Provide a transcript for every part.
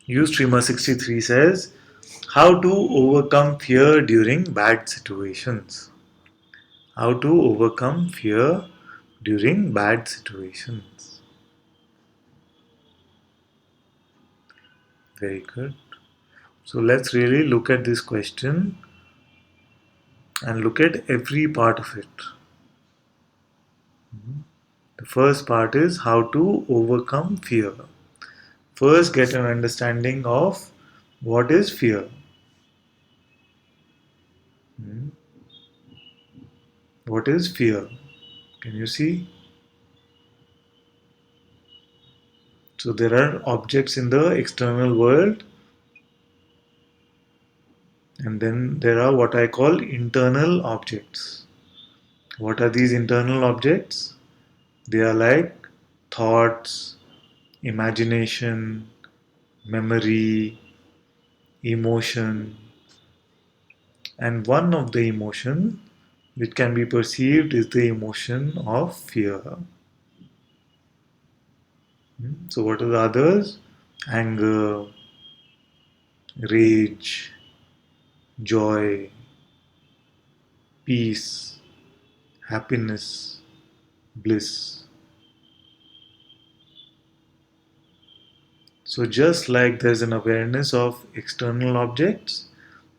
Ustreamer63 says, how to overcome fear during bad situations. How to overcome fear during bad situations. Very good. So let's really look at this question and look at every part of it. The first part is how to overcome fear. First, get an understanding of what is fear. Hmm. What is fear? Can you see? So, there are objects in the external world, and then there are what I call internal objects. What are these internal objects? They are like thoughts, imagination, memory, emotion, and one of the emotion which can be perceived is the emotion of fear. So, what are the others? Anger, rage, joy, peace, happiness, bliss. So, just like there's an awareness of external objects,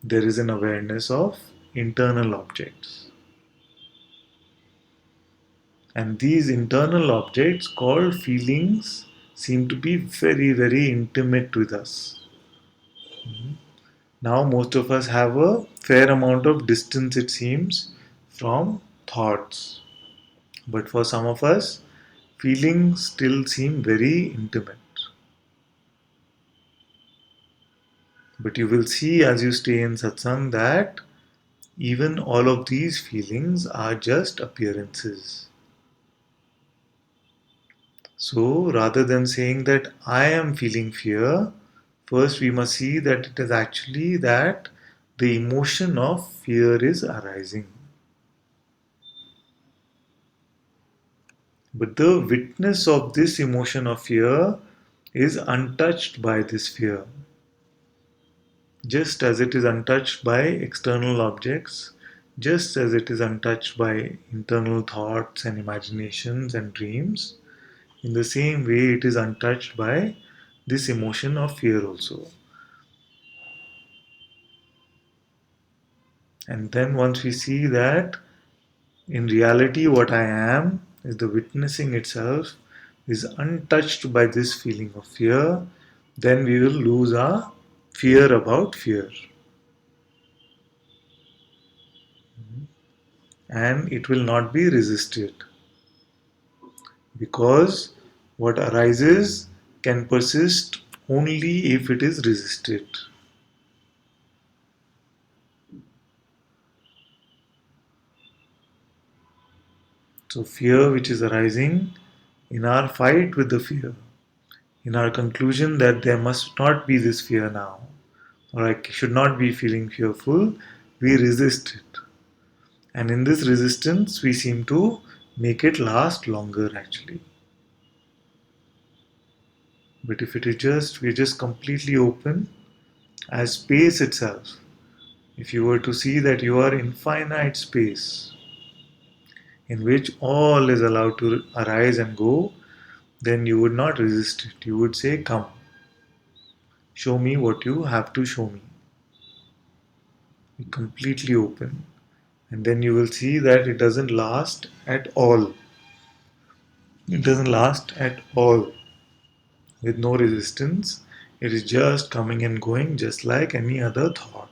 there is an awareness of internal objects. And these internal objects, called feelings, seem to be very, very intimate with us. Now, most of us have a fair amount of distance, it seems, from thoughts. But for some of us, feelings still seem very intimate. But you will see as you stay in satsang that even all of these feelings are just appearances. So rather than saying that I am feeling fear, first we must see that it is actually that the emotion of fear is arising. But the witness of this emotion of fear is untouched by this fear. Just as it is untouched by external objects, just as it is untouched by internal thoughts and imaginations and dreams, in the same way it is untouched by this emotion of fear also. And then once we see that in reality what I am is the witnessing itself is untouched by this feeling of fear, then we will lose our fear about fear. And it will not be resisted because what arises can persist only if it is resisted. So, fear which is arising in our fight with the fear, in our conclusion that there must not be this fear now, or I should not be feeling fearful, we resist it. And in this resistance, we seem to make it last longer actually. But if it is just, we're just completely open as space itself. If you were to see that you are infinite space in which all is allowed to arise and go, then you would not resist it. You would say, come, show me what you have to show me. Be completely open. And then you will see that it doesn't last at all. It doesn't last at all with no resistance. It is just coming and going just like any other thought.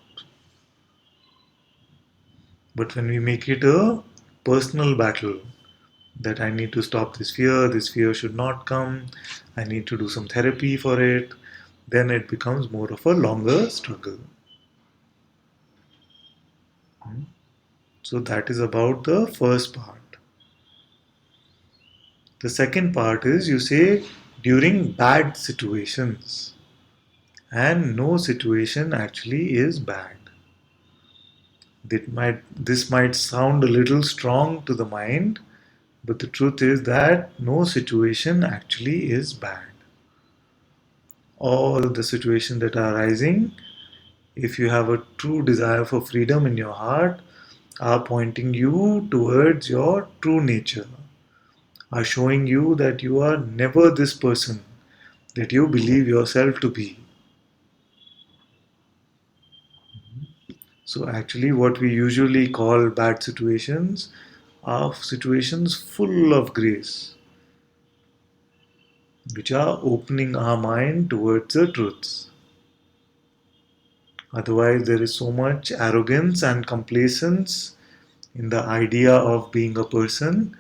But when we make it a personal battle, that I need to stop this fear should not come, I need to do some therapy for it, then it becomes more of a longer struggle. So that is about the first part. The second part is you say during bad situations, and no situation actually is bad. This might sound a little strong to the mind, but the truth is that no situation actually is bad. all the situations that are arising, if you have a true desire for freedom in your heart, are pointing you towards your true nature, are showing you that you are never this person that you believe yourself to be. So, actually, what we usually call bad situations are situations full of grace, which are opening our mind towards the truths. Otherwise, there is so much arrogance and complacence in the idea of being a person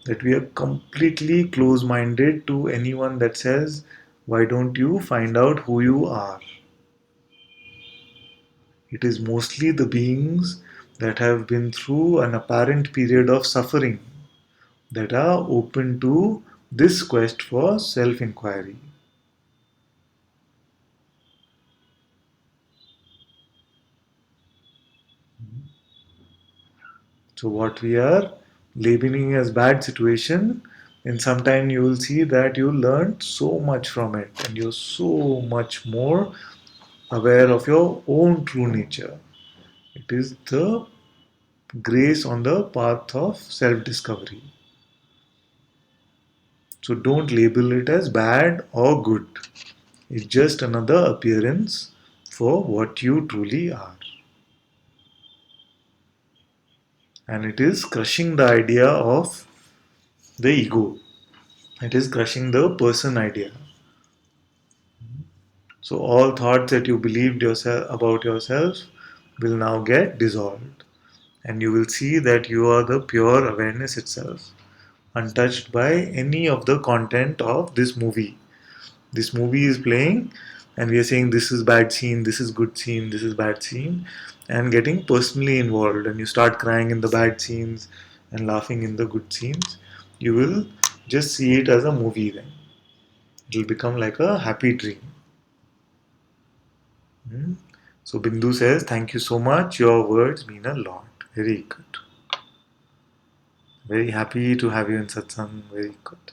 that we are completely close minded to anyone that says, why don't you find out who you are? It is mostly the beings that have been through an apparent period of suffering that are open to this quest for self inquiry. So, what we are labeling as bad situation, and sometime you will see that you learned so much from it and you're so much more aware of your own true nature. It is the grace on the path of self discovery. So don't label it as bad or good. It's just another appearance for what you truly are. And it is crushing the idea of the ego. It is crushing the person idea. So all thoughts that you believed yourself about yourself will now get dissolved. And you will see that you are the pure awareness itself, untouched by any of the content of this movie. This movie is playing, and we are saying this is bad scene, this is good scene, this is bad scene, and getting personally involved. And you start crying in the bad scenes and laughing in the good scenes. You will just see it as a movie then. It will become like a happy dream. Hmm? So Bindu says, thank you so much. Your words mean a lot. Very good. Very happy to have you in satsang. Very good.